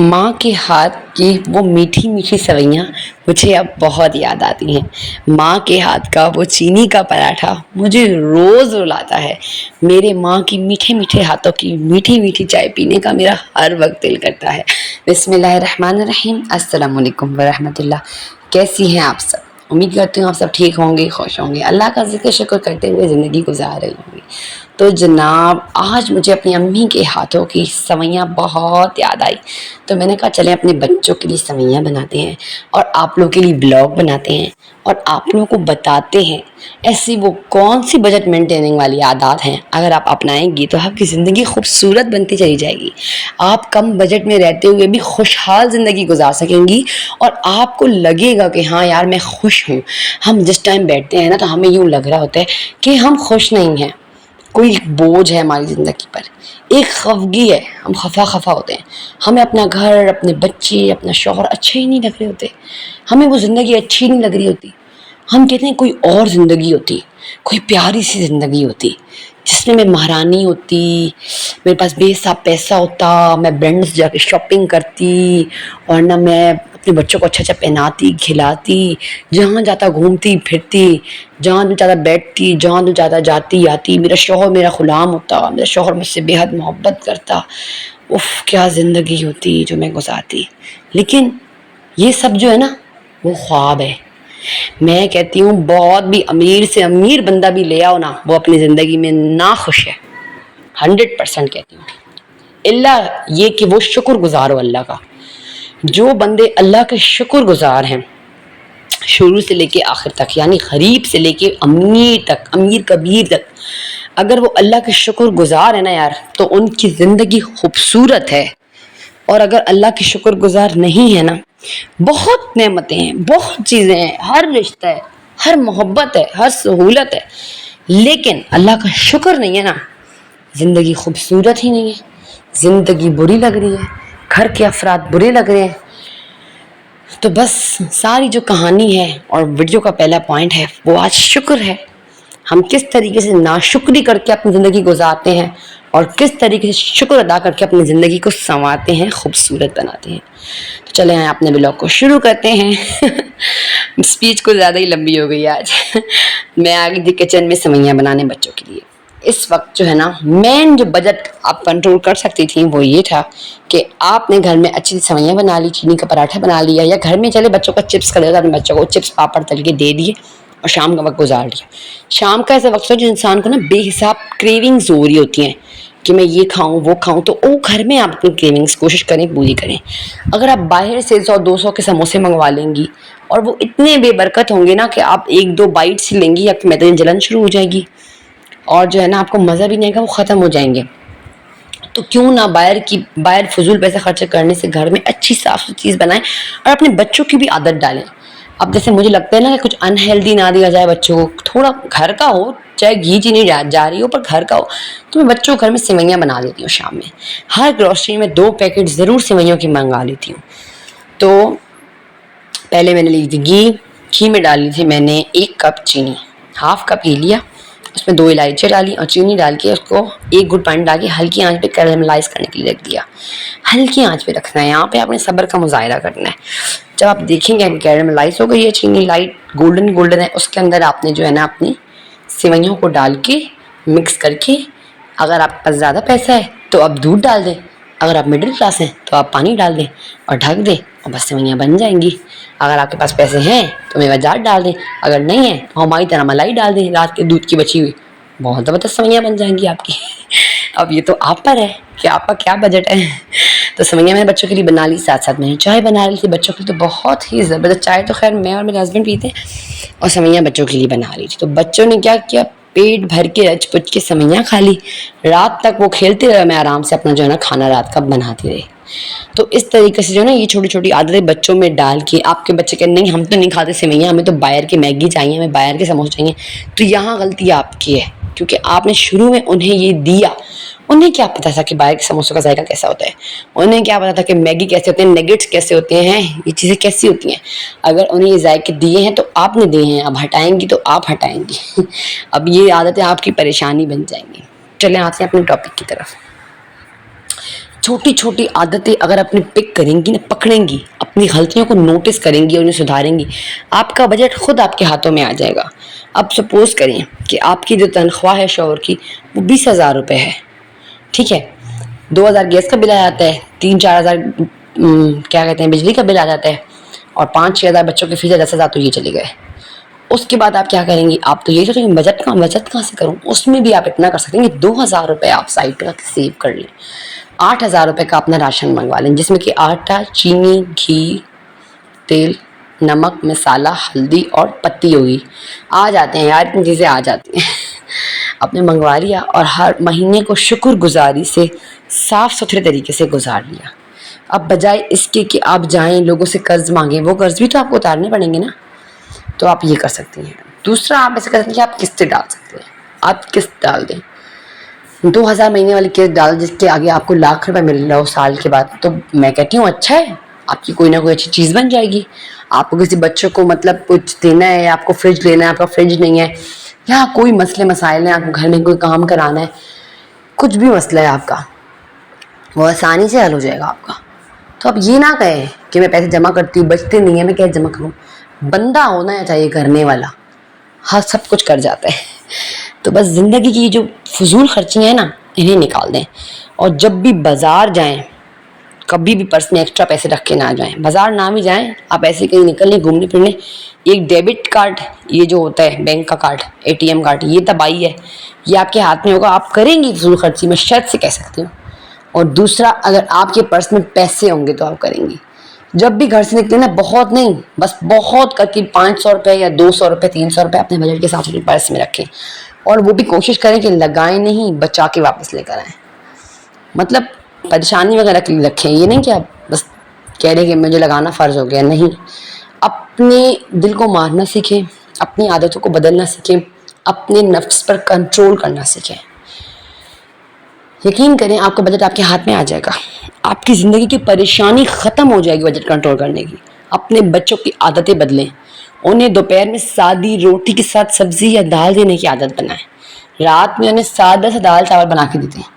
ماں کے ہاتھ کی وہ میٹھی میٹھی سوئیاں مجھے اب بہت یاد آتی ہیں۔ ماں کے ہاتھ کا وہ چینی کا پراٹھا مجھے روز رلاتا ہے۔ میرے ماں کی میٹھے میٹھے ہاتھوں کی میٹھی میٹھی چائے پینے کا میرا ہر وقت دل کرتا ہے۔ بسم اللہ الرحمن الرحیم۔ السلام علیکم ورحمۃ اللہ۔ کیسی ہیں آپ سب؟ امید کرتی ہوں آپ سب ٹھیک ہوں گے، خوش ہوں گے، اللہ کا ذکر شکر کرتے ہوئے زندگی گزار رہی ہوں گی۔ تو جناب آج مجھے اپنی امی کے ہاتھوں کی سوئیاں بہت یاد آئی، تو میں نے کہا چلیں اپنے بچوں کے لیے سوئیاں بناتے ہیں اور آپ لوگوں کے لیے بلاگ بناتے ہیں اور آپ لوگوں کو بتاتے ہیں ایسی وہ کون سی بجٹ مینٹیننگ والی عادات ہیں، اگر آپ اپنائیں گی تو آپ کی زندگی خوبصورت بنتی چلی جائے گی۔ آپ کم بجٹ میں رہتے ہوئے بھی خوشحال زندگی گزار سکیں گی اور آپ کو لگے گا کہ ہاں یار میں خوش ہوں۔ ہم جس ٹائم بیٹھتے ہیں نا تو ہمیں یوں لگ رہا ہوتا ہے کہ ہم خوش نہیں ہیں، کوئی بوجھ ہے ہماری زندگی پر، ایک خفگی ہے، ہم خفا ہوتے ہیں، ہمیں اپنا گھر، اپنے بچے، اپنا شوہر اچھے ہی نہیں لگ رہے ہوتے، ہمیں وہ زندگی اچھی نہیں لگ رہی ہوتی۔ ہم کہتے ہیں کوئی اور زندگی ہوتی، کوئی پیاری سی زندگی ہوتی جس میں مہرانی ہوتی، میرے پاس بے حساب پیسہ ہوتا، میں برانڈس جا کے شاپنگ کرتی، اور نہ میں اپنے بچوں کو اچھا اچھا پہناتی کھلاتی، جہاں جاتا گھومتی پھرتی، جہاں دل چاہتا بیٹھتی، جہاں دل چاہتا جاتی آتی، میرا شوہر میرا غلام ہوتا، میرا شوہر مجھ سے بے حد محبت کرتا۔ اف کیا زندگی ہوتی جو میں گزارتی۔ لیکن یہ سب جو ہے نا وہ خواب ہے۔ میں کہتی ہوں بہت بھی امیر سے امیر بندہ بھی لے آؤ نا، وہ اپنی زندگی میں نا خوش ہے، 100% کہتی ہوں۔ اللہ یہ کہ وہ شکر گزار ہو اللہ کا۔ جو بندے اللہ کے شکر گزار ہیں شروع سے لے کے آخر تک، یعنی غریب سے لے کے امیر تک، امیر کبیر تک، اگر وہ اللہ کے شکر گزار ہے نا یار تو ان کی زندگی خوبصورت ہے۔ اور اگر اللہ کے شکر گزار نہیں ہے نا، بہت نعمتیں ہیں، بہت چیزیں ہیں، ہر رشتہ ہے، ہر محبت ہے، ہر سہولت ہے، لیکن اللہ کا شکر نہیں ہے نا، زندگی خوبصورت ہی نہیں ہے، زندگی بری لگ رہی ہے، گھر کے افراد برے لگ رہے ہیں۔ تو بس ساری جو کہانی ہے اور ویڈیو کا پہلا پوائنٹ ہے وہ آج شکر ہے۔ ہم کس طریقے سے ناشکری کر کے اپنی زندگی گزارتے ہیں اور کس طریقے سے شکر ادا کر کے اپنی زندگی کو سنوارتے ہیں، خوبصورت بناتے ہیں۔ تو چلیں آئیں اپنے بلاگ کو شروع کرتے ہیں۔ اسپیچ کو زیادہ ہی لمبی ہو گئی آج۔ میں آ گئی تھی کچن میں سوئیاں بنانے بچوں کے لیے۔ اس وقت جو ہے نا مین جو بجٹ آپ کنٹرول کر سکتی تھیں وہ یہ تھا کہ آپ نے گھر میں اچھی سوئیاں بنا لی، چینی کا پراٹھا بنا لیا، یا گھر میں چلے بچوں کا چپس کر دیا، اپنے بچوں کو چپس پاپڑ تل کے دے دیے اور شام کا وقت گزار لیا۔ شام کا ایسا وقت ہے جو انسان کو نا بے حساب کریونگز ہو رہی ہوتی ہیں کہ میں یہ کھاؤں وہ کھاؤں، تو وہ گھر میں آپ اپنی کریونگز کوشش کریں پوری کریں۔ اگر آپ باہر سے 100-200 کے سموسے منگوا لیں گی اور وہ اتنے بے برکت ہوں گے نا کہ آپ 1-2 بائٹس ہی لیں گی، آپ کی معدے میں جلن شروع ہو جائے گی اور جو ہے نا آپ کو مزہ بھی نہیں آئے گا، وہ ختم ہو جائیں گے۔ تو کیوں نہ باہر فضول پیسے خرچ کرنے سے گھر میں اچھی صاف ستھری چیز بنائیں اور اپنے بچوں کی بھی عادت ڈالیں۔ اب جیسے مجھے لگتا ہے نا کہ کچھ انہیلدی نہ دیا جائے بچوں کو، تھوڑا گھر کا ہو، چاہے گھی چینی جا رہی ہو پر گھر کا ہو، تو میں بچوں کو گھر میں سوئیاں بنا دیتی ہوں شام میں۔ ہر گروسری میں 2 پیکٹ ضرور سوئیوں کی منگا لیتی ہوں۔ تو پہلے میں نے لی تھی گھی میں ڈال لی تھی میں نے 1 کپ چینی، ½ کپ ہی لیا، اس میں 2 الائچیاں ڈالی اور چینی ڈال کے اس کو 1 گھٹ پانی ڈال کے ہلکی آنچ پہ کیرملائز کرنے کے لیے رکھ دیا۔ ہلکی آنچ پہ رکھنا ہے، یہاں پہ آپ نے صبر کا مظاہرہ کرنا ہے۔ جب آپ دیکھیں گے کیرملائز ہو گئی ہے چینی، لائٹ گولڈن ہے، اس کے اندر آپ نے جو ہے نا اپنی سوئیوں کو ڈال کے مکس کر کے، اگر آپ کے پاس زیادہ پیسہ ہے تو آپ دودھ ڈال دیں، اگر آپ مڈل کلاس ہیں تو آپ پانی ڈال دیں اور ڈھک دیں اور بس سوئیاں بن جائیں گی۔ اگر آپ کے پاس پیسے ہیں تو میوہ جات ڈال دیں، اگر نہیں ہے تو ہماری طرح ملائی ڈال دیں رات کے دودھ کی بچی ہوئی، بہت زبردست سوئیاں بن جائیں گی آپ کی۔ اب یہ تو آپ پر ہے کہ آپ کا کیا بجٹ ہے۔ تو سوئیاں میں نے بچوں کے لیے بنا لی، ساتھ ساتھ میں نے چائے بنا لی تھی بچوں کے لیے، تو بہت ہی زبردست چائے تو خیر میں اور میرے ہسبینڈ پیتے ہیں، اور سوئیاں بچوں کے لیے بنا لی تھی۔ تو بچوں نے کیا کیا، پیٹ بھر کے رچ پچ کے سوئیاں کھا لی، رات تک وہ کھیلتے رہے، میں آرام سے اپنا جو ہے نا کھانا رات کا بناتی رہی۔ تو اس طریقے سے جو ہے نا یہ چھوٹی چھوٹی عادتیں بچوں میں ڈال کے، آپ کے بچے کہتے نہیں ہم تو نہیں کھاتے سوئیاں، ہمیں تو باہر کے میگی چاہیے، ہمیں باہر کے سموسے چاہیے، تو یہاں غلطی آپ کی ہے، کیونکہ آپ نے شروع میں انہیں یہ دیا۔ انہیں کیا پتا تھا کہ باہر کے سموسوں کا ذائقہ کیسا ہوتا ہے، انہیں کیا پتا تھا کہ میگی کیسے ہوتے ہیں، نگیٹس کیسے ہوتے ہیں، یہ چیزیں کیسی ہوتی ہیں۔ اگر انہیں یہ ذائقے دیے ہیں تو آپ نے دیے ہیں، اب ہٹائیں گی تو آپ ہٹائیں گی۔ اب یہ عادتیں آپ کی پریشانی بن جائیں گی۔ چلیں آتے ہیں اپنے ٹاپک کی طرف۔ چھوٹی چھوٹی عادتیں اگر اپنی پک کریں گی نا، پکڑیں گی، اپنی غلطیوں کو نوٹس کریں گی اور انہیں سدھاریں گی، آپ کا بجٹ خود آپ کے ہاتھوں میں آ جائے گا۔ اب سپوز کریں کہ آپ کی جو تنخواہ ہے شوہر کی وہ 20,000 روپے ہے، ٹھیک ہے، 2,000 گیس کا بل آ جاتا ہے، 3-4 ہزار کیا کہتے ہیں بجلی کا بل آ جاتا ہے، اور 5-6 ہزار بچوں کی فیس ہے، 10,000 تو یہ چلے گئے۔ اس کے بعد آپ کیا کریں گی؟ آپ تو یہی سوچیں گے بجٹ کہاں سے کروں؟ اس میں بھی آپ اتنا کر سکیں گے 2,000 روپے آپ سائڈ پہ رکھ کے سیو کر لیں، 8,000 روپے کا اپنا راشن منگوا لیں، جس میں کہ آٹا، چینی، گھی، تیل، نمک، مسالہ، ہلدی اور پتی ہوگی۔ آ جاتے ہیں یار، اتنی چیزیں آ جاتی ہیں آپ نے منگوا لیا اور ہر مہینے کو شکر گزاری سے صاف ستھرے طریقے سے گزار لیا۔ اب بجائے اس کے کہ آپ جائیں لوگوں سے قرض مانگیں، وہ قرض بھی تو آپ کو اتارنے پڑیں گے نا، تو آپ یہ کر سکتی ہیں۔ دوسرا آپ ایسے کر سکتے ہیں کہ آپ قسطیں ڈال سکتے ہیں، آپ قسط ڈال دیں، 2,000 مہینے والی قسط ڈال، جس کے آگے آپ کو لاکھ روپے مل رہا ہو سال کے بعد، تو میں کہتی ہوں اچھا ہے، آپ کی کوئی نہ کوئی اچھی چیز بن جائے گی۔ آپ کو کسی بچوں کو مطلب کچھ دینا ہے، آپ کو فریج لینا ہے، آپ کا فریج نہیں ہے، یا کوئی مسئلے مسائل ہیں، آپ کو گھر میں کوئی کام کرانا ہے، کچھ بھی مسئلہ ہے آپ کا، وہ آسانی سے حل ہو جائے گا آپ کا۔ تو اب یہ نہ کہیں کہ میں پیسے جمع کرتی ہوں، بچتے نہیں ہیں، میں کیسے جمع کروں؟ بندہ ہونا چاہیے کرنے والا، ہاں سب کچھ کر جاتا ہے۔ تو بس زندگی کی جو فضول خرچیاں ہیں نا، انہیں نکال دیں، اور جب بھی بازار جائیں کبھی بھی پرس میں ایکسٹرا پیسے رکھ کے نہ جائیں، بازار نہ بھی جائیں، آپ ایسے کہیں نکل لیں گھومنے پھرنے، ایک ڈیبٹ کارڈ، یہ جو ہوتا ہے بینک کا کارڈ، ATM کارڈ، یہ تباہی ہے، یہ آپ کے ہاتھ میں ہوگا، آپ کریں گی فضول خرچی، میں شرط سے کہہ سکتی ہوں۔ اور دوسرا، اگر آپ کے پرس میں پیسے ہوں گے تو آپ کریں گی، جب بھی گھر سے نکلیں نا، بہت نہیں، بس بہت کر کے 500 روپے یا 200 روپے 300 روپے اپنے بجٹ کے ساتھ اپنے پرس میں رکھیں، اور وہ بھی کوشش کریں کہ لگائیں نہیں، بچا کے واپس لے کر آئیں۔ مطلب پریشانی وغیرہ کے لیے رکھیں، یہ نہیں کہ آپ بس کہہ رہے کہ مجھے لگانا فرض ہو گیا، نہیں، اپنے دل کو مارنا سیکھیں، اپنی عادتوں کو بدلنا سیکھیں، اپنے نفس پر کنٹرول کرنا سیکھیں۔ یقین کریں آپ کا بجٹ آپ کے ہاتھ میں آ جائے گا، آپ کی زندگی کی پریشانی ختم ہو جائے گی بجٹ کنٹرول کرنے کی۔ اپنے بچوں کی عادتیں بدلیں، انہیں دوپہر میں سادی روٹی کے ساتھ سبزی یا دال دینے کی عادت بنائیں، رات میں انہیں سادہ سا دال چاول بنا کے دیتے ہیں،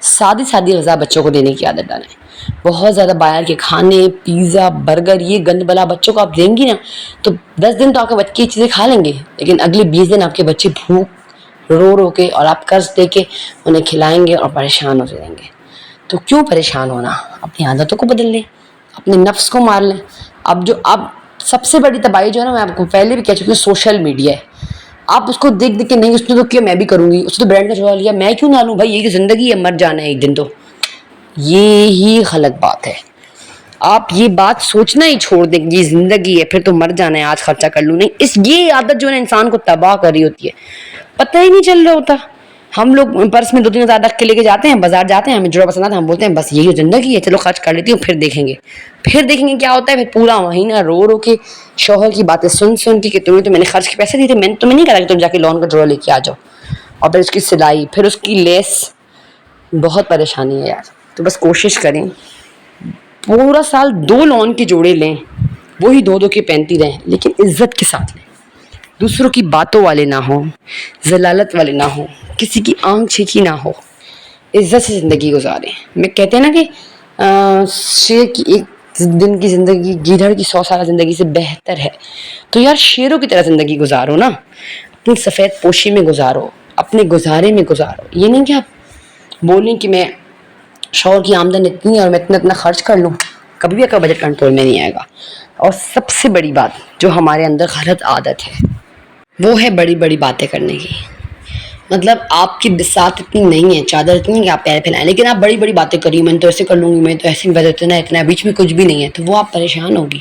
سادی غذا بچوں کو دینے کی عادت ڈالیں۔ بہت زیادہ باہر کے کھانے، پیزا، برگر، یہ گند بلا بچوں کو آپ دیں گی نا، تو 10 دن تو آپ کے بچے یہ چیزیں کھا لیں گے، لیکن اگلے 20 دن آپ کے بچے بھوک رو کے اور آپ قرض دے کے انہیں کھلائیں گے اور پریشان ہو جائیں گے۔ تو کیوں پریشان ہونا؟ اپنی عادتوں کو بدل لیں، اپنے نفس کو مار لیں۔ اب سب سے بڑی تباہی جو ہے نا، میں آپ کو پہلے بھی کہہ چکی ہوں، سوشل میڈیا ہے۔ آپ اس کو دیکھ کے نہیں، اس نے تو کیا میں بھی کروں گی، اس نے تو برانڈ کا جوڑا لیا، میں کیوں نہ لوں؟ بھائی یہ زندگی ہے، مر جانا ہے ایک دن تو۔ یہی غلط بات ہے، آپ یہ بات سوچنا ہی چھوڑ دیں کہ یہ زندگی ہے، پھر تو مر جانا ہے، آج خرچہ کر لوں نہیں۔ یہ عادت جو ہے نا انسان کو تباہ کر رہی ہوتی ہے، پتہ ہی نہیں چل رہا ہوتا۔ ہم لوگ پرس میں 2-3 ہزار رکھ کے لے کے جاتے ہیں، بازار جاتے ہیں، ہمیں جوڑا پسند آتا ہے، ہم بولتے ہیں بس یہی زندگی ہے، چلو خرچ کر لیتی ہوں، پھر دیکھیں گے کیا ہوتا ہے۔ پھر پورا مہینہ رو کے شوہر کی باتیں سن کے کہ تمہیں تو میں نے خرچ کے پیسے دیے تھے، میں نے تمہیں نہیں کہا کہ تم جا کے لون کا جوڑا لے کے آ جاؤ، اور پھر اس کی سلائی، پھر اس کی لیس، بہت پریشانی ہے یار۔ تو بس کوشش کریں پورا سال 2 لون کے جوڑے لیں، وہی 2 کے پہنتی رہیں، لیکن عزت کے ساتھ لیں، دوسروں کی باتوں والے نہ ہوں، ذلالت والے نہ ہوں، کسی کی آنکھ چھیکی نہ ہو، عزت سے زندگی گزاریں۔ میں کہتے ہیں نا کہ شیر کی ایک دن کی زندگی گیدڑ کی 100 سالہ زندگی سے بہتر ہے، تو یار شیروں کی طرح زندگی گزارو نا، اپنی سفید پوشی میں گزارو، اپنے گزارے میں گزارو۔ یہ نہیں کہ آپ بولیں کہ میں شوہر کی آمدن اتنی ہے اور میں اتنا خرچ کر لوں، کبھی بھی آپ کا بجٹ کنٹرول میں نہیں آئے گا۔ اور سب سے بڑی بات جو ہمارے اندر غلط عادت ہے، وہ ہے بڑی بڑی باتیں کرنے کی۔ مطلب آپ کی بساط اتنی نہیں ہے، چادر اتنی ہے کہ آپ پیر پھیلائیں، لیکن آپ بڑی بڑی باتیں کریے، میں تو ایسے کر لوں گی، میں تو ایسے اتنا بیچ میں کچھ بھی نہیں ہے، تو وہ آپ پریشان ہوگی۔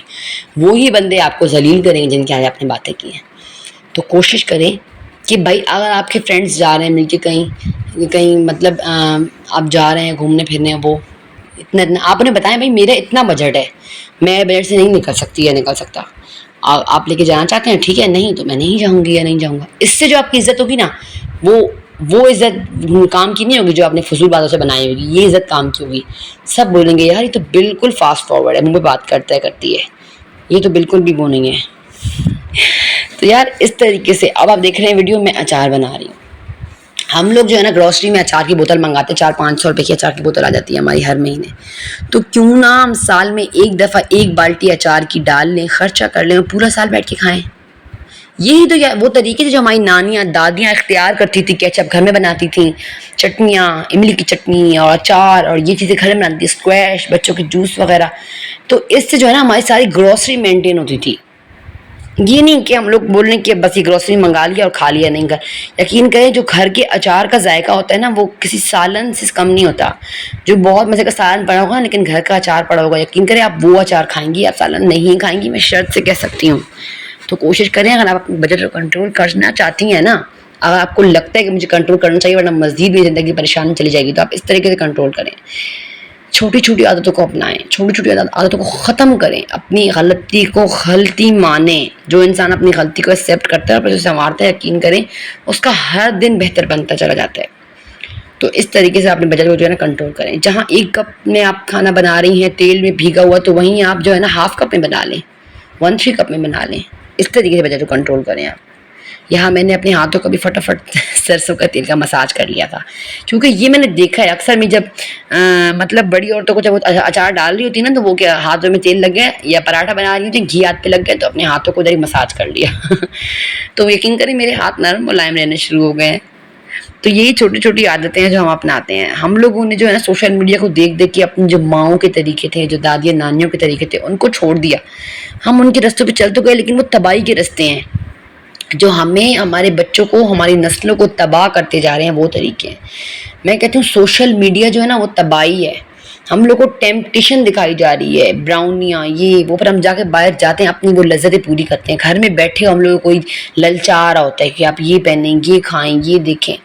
وہی بندے آپ کو ذلیل کریں گے جن کے آگے آپ نے باتیں کی ہیں۔ تو کوشش کریں کہ بھائی اگر آپ کے فرینڈس جا رہے ہیں مل کے کہیں مطلب آپ جا رہے ہیں گھومنے پھرنے، وہ اتنا آپ انہیں بتائیں بھائی میرا اتنا بجٹ ہے، میں بجٹ سے نہیں نکل سکتی یا نکل سکتا، آپ لے کے جانا چاہتے ہیں ٹھیک ہے، نہیں تو میں نہیں جاؤں گی یا نہیں جاؤں گا۔ اس سے جو آپ کی عزت ہوگی نا، وہ عزت کام کی نہیں ہوگی جو آپ نے فضول باتوں سے بنائی ہوگی، یہ عزت کام کی ہوگی۔ سب بولیں گے یار یہ تو بالکل فاسٹ فارورڈ ہے، منہ پہ بات کرتی ہے، یہ تو بالکل بھی وہ نہیں ہے۔ تو یار اس طریقے سے اب آپ دیکھ رہے ہیں ویڈیو میں اچار بنا رہی ہوں، ہم لوگ جو ہے نا گروسری میں اچار کی بوتل منگاتے ہیں، 400-500 روپے کی اچار کی بوتل آ جاتی ہے ہماری ہر مہینے. تو کیوں نہ ہم سال میں ایک دفعہ ایک بالٹی اچار کی ڈال لیں، خرچہ کر لیں اور پورا سال بیٹھ کے کھائیں. یہی تو وہ طریقے تھے جو ہماری نانیاں دادیاں اختیار کرتی تھی. کیچپ گھر میں بناتی تھیں، چٹنیاں، املی کی چٹنی اور اچار اور یہ چیزیں گھر میں بناتی تھی، اسکویش، بچوں کے جوس وغیرہ. تو اس سے جو ہے نا ہماری ساری گروسری مینٹین ہوتی تھی. یہ نہیں کہ ہم لوگ بول رہے ہیں کہ بس یہ گروسری منگا لیا اور کھا لیا نہیں. گھر یقین کریں جو گھر کے اچار کا ذائقہ ہوتا ہے نا وہ کسی سالن سے کم نہیں ہوتا. جو بہت مزے کا سالن پڑا ہوگا لیکن گھر کا اچار پڑا ہوگا، یقین کریں آپ وہ اچار کھائیں گی، آپ سالن نہیں کھائیں گی، میں شرط سے کہہ سکتی ہوں. تو کوشش کریں اگر آپ اپنے بجٹ کو کنٹرول کرنا چاہتی ہیں نا، اگر آپ کو لگتا ہے کہ مجھے کنٹرول کرنا چاہیے ورنہ مزید میری زندگی پریشانی چلی جائے گی، تو آپ اس طریقے سے کنٹرول کریں. چھوٹی چھوٹی عادتوں کو اپنائیں، چھوٹی چھوٹی عادتوں کو ختم کریں، اپنی غلطی کو غلطی مانیں. جو انسان اپنی غلطی کو ایکسیپٹ کرتا ہے اور پھر اسے سنوارتا ہے، یقین کریں اس کا ہر دن بہتر بنتا چلا جاتا ہے. تو اس طریقے سے اپنے بجٹ کو جو ہے نا کنٹرول کریں. جہاں 1 کپ میں آپ کھانا بنا رہی ہیں تیل میں بھیگا ہوا، تو وہیں آپ جو ہے نا 1/2 کپ میں بنا لیں، 1/3 کپ میں بنا لیں. اس طریقے سے بجٹ کو کنٹرول کریں آپ. یہاں میں نے اپنے ہاتھوں کا بھی فٹافٹ سرسوں کا تیل کا مساج کر لیا تھا، کیونکہ یہ میں نے دیکھا ہے اکثر میں جب مطلب بڑی عورتوں کو جب وہ اچار ڈال رہی ہوتی ہے نا، تو وہ کیا ہاتھوں میں تیل لگ گیا یا پراٹھا بنا رہی ہوتی ہیں گھی ہاتھ پہ لگ گیا تو اپنے ہاتھوں کو ادھر ہی مساج کر لیا. تو یقین کریں میرے ہاتھ نرم ملائم رہنے شروع ہو گئے ہیں. تو یہی چھوٹی چھوٹی عادتیں ہیں جو ہم اپناتے ہیں. ہم لوگوں نے جو ہے نا سوشل میڈیا کو دیکھ دیکھ کے اپنی جو ماؤں کے طریقے تھے، جو دادیاں نانیوں کے طریقے تھے، ان کو چھوڑ دیا. ہم ان کے رستوں پہ چل تو گئے لیکن وہ تباہی کے رستے ہیں جو ہمیں، ہمارے بچوں کو، ہماری نسلوں کو تباہ کرتے جا رہے ہیں. وہ طریقے ہیں. میں کہتی ہوں سوشل میڈیا جو ہے نا وہ تباہی ہے. ہم لوگ کو ٹیمپٹیشن دکھائی جا رہی ہے، براؤنیاں یہ وہ، پر ہم جا کے باہر جاتے ہیں اپنی وہ لذتیں پوری کرتے ہیں. گھر میں بیٹھے ہم لوگ کو کوئی للچا رہا ہوتا ہے کہ آپ یہ پہنیں، یہ کھائیں، یہ دیکھیں.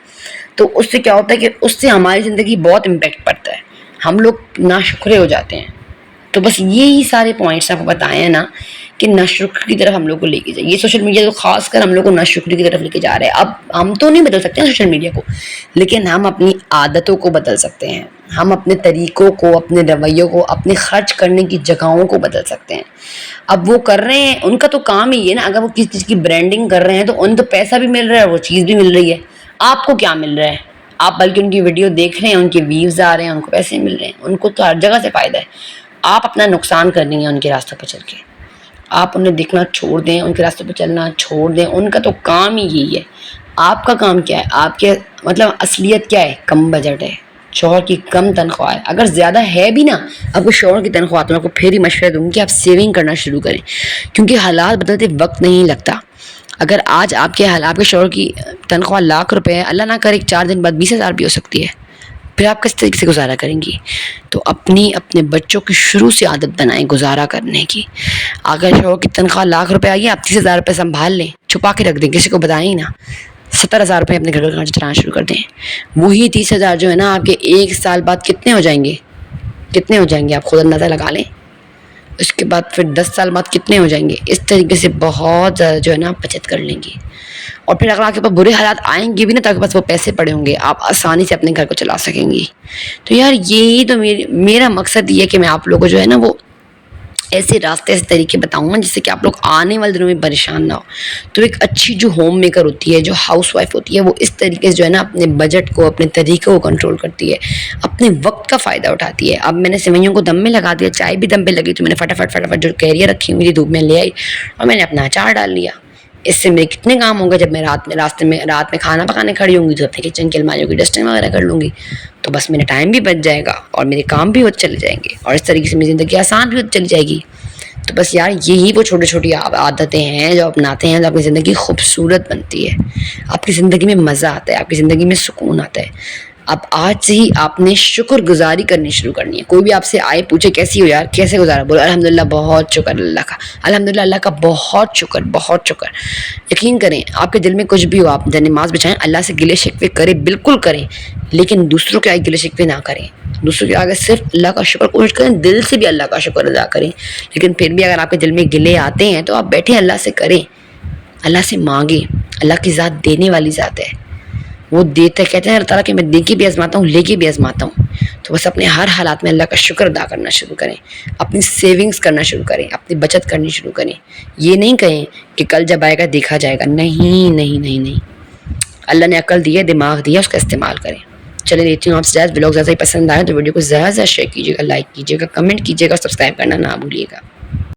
تو اس سے کیا ہوتا ہے کہ اس سے ہماری زندگی بہت امپیکٹ پڑتا ہے، ہم لوگ ناشکرے ہو جاتے ہیں. تو بس یہی سارے پوائنٹس آپ کو بتائے ہیں نا کہ ناشکری کی طرف ہم لوگ کو لے کے جائے. یہ سوشل میڈیا تو خاص کر ہم لوگ کو ناشکری کی طرف لے کے جا رہے ہیں. اب ہم تو نہیں بدل سکتے سوشل میڈیا کو، لیکن ہم اپنی عادتوں کو بدل سکتے ہیں. ہم اپنے طریقوں کو، اپنے رویوں کو، اپنے خرچ کرنے کی جگہوں کو بدل سکتے ہیں. اب وہ کر رہے ہیں، ان کا تو کام ہی ہے نا. اگر وہ کسی چیز کی برانڈنگ کر رہے ہیں تو ان تو پیسہ بھی مل رہا ہے، وہ چیز بھی مل رہی ہے. آپ کو کیا مل رہا ہے؟ آپ بلکہ ان کی ویڈیو دیکھ رہے ہیں، ان کے ویوز آ رہے ہیں، ان کو پیسے مل رہے ہیں. ان کو تو ہر جگہ سے فائدہ ہے. آپ اپنا نقصان کر رہی ہیں ان کے راستوں پہ چل کے. آپ انہیں دیکھنا چھوڑ دیں، ان کے راستے پہ چلنا چھوڑ دیں. ان کا تو کام ہی یہی ہے. آپ کا کام کیا ہے؟ آپ کے مطلب اصلیت کیا ہے؟ کم بجٹ ہے، شوہر کی کم تنخواہ ہے. اگر زیادہ ہے بھی نا آپ کو شوہر کی تنخواہ، تو میں آپ کو پھر ہی مشورہ دوں گی کہ آپ سیونگ کرنا شروع کریں، کیونکہ حالات بدلتے وقت نہیں لگتا. اگر آج آپ کے شوہر کی تنخواہ 1,00,000 روپے ہے، اللہ نہ کرے 4 دن بعد 20,000 بھی ہو سکتی ہے. پھر آپ کس طریقے سے گزارا کریں گی؟ تو اپنے بچوں کی شروع سے عادت بنائیں گزارا کرنے کی. اگر شوہر کی تنخواہ 1,00,000 روپے آئی ہے، آپ 30,000 روپے سنبھال لیں، چھپا کے رکھ دیں، کسی کو بتائیں ہی نا. 70,000 روپے اپنے گھر کا خرچ چلانا شروع کر دیں. وہی 30,000 جو ہے نا آپ کے 1 سال بعد کتنے ہو جائیں گے؟ کتنے ہو جائیں گے آپ خود اندازہ لگا لیں. اس کے بعد پھر 10 سال بعد کتنے ہو جائیں گے؟ اس طریقے سے بہت زیادہ جو ہے نا بچت کر لیں گی. اور پھر اگر آپ کے پاس برے حالات آئیں گے بھی نا، تو آپ کے پاس وہ پیسے پڑے ہوں گے، آپ آسانی سے اپنے گھر کو چلا سکیں گی. تو یار یہی تو میرا مقصد یہ ہے کہ میں آپ لوگوں کو جو ہے نا وہ ایسے راستے، ایسے طریقے بتاؤں گا جس سے کہ آپ لوگ آنے والے دنوں میں پریشان نہ ہو. تو ایک اچھی جو ہوم میکر ہوتی ہے، جو ہاؤس وائف ہوتی ہے، وہ اس طریقے سے جو ہے نا اپنے بجٹ کو، اپنے طریقوں کو کنٹرول کرتی ہے، اپنے وقت کا فائدہ اٹھاتی ہے. اب میں نے سوئیوں کو دم میں لگا دیا، چائے بھی دم پہ لگی، تو میں نے فٹافٹ جو کیریئر رکھی ہوئی تھی دھوپ میں لے آئی اور میں نے اپنا اچار ڈال لیا. اس سے میرے کتنے کام ہوں گے. جب میں رات میں کھانا پکانے کھڑی ہوں گی تو اپنے کچن کی الماریوں کی ڈسٹنگ وغیرہ کر لوں گی. تو بس میرا ٹائم بھی بچ جائے گا اور میرے کام بھی ہوتے چلے جائیں گے اور اس طریقے سے میری زندگی آسان بھی ہوتی چلی جائے گی. تو بس یار یہی وہ چھوٹی چھوٹی عادتیں ہیں جو اپناتے ہیں، جو آپ کی زندگی خوبصورت بنتی ہے، آپ کی زندگی میں مزہ آتا ہے، آپ کی زندگی میں سکون آتا ہے. اب آج سے ہی آپ نے شکر گزاری کرنی شروع کرنی ہے. کوئی بھی آپ سے آئے پوچھے کیسی ہو یار، کیسے گزارا، بولو الحمدللہ، بہت شکر اللہ کا، الحمدللہ اللہ کا بہت شکر، بہت شکر. یقین کریں آپ کے دل میں کچھ بھی ہو، آپ نماز بچائیں، اللہ سے گلے شکوے کریں، بالکل کریں، لیکن دوسروں کے آگے گلے شکوے نہ کریں. دوسروں کے آگے صرف اللہ کا شکر کوشش کریں، دل سے بھی اللہ کا شکر ادا کریں. لیکن پھر بھی اگر آپ کے دل میں گلے آتے ہیں تو آپ بیٹھیں، اللہ سے کریں، اللہ سے مانگیں. اللہ کی ذات دینے والی ذات ہے، وہ دیتا ہے. کہتے ہیں اللہ تعالیٰ کہ میں دے کے بھی آزماتا ہوں، لے کے بھی آزماتا ہوں. تو بس اپنے ہر حالات میں اللہ کا شکر ادا کرنا شروع کریں، اپنی سیونگز کرنا شروع کریں، اپنی بچت کرنی شروع کریں. یہ نہیں کہیں کہ کل جب آئے گا دیکھا جائے گا. نہیں نہیں نہیں نہیں. اللہ نے عقل دی ہے، دماغ دیا، اس کا استعمال کریں. چلے دیتی ہوں آپ سے. ولاگ زیادہ ہی پسند آئے تو ویڈیو کو زیادہ سے شیئر کیجیے گا، لائک کیجیے گا، کمنٹ کیجیے گا، سبسکرائب کرنا نہ بھولیے گا.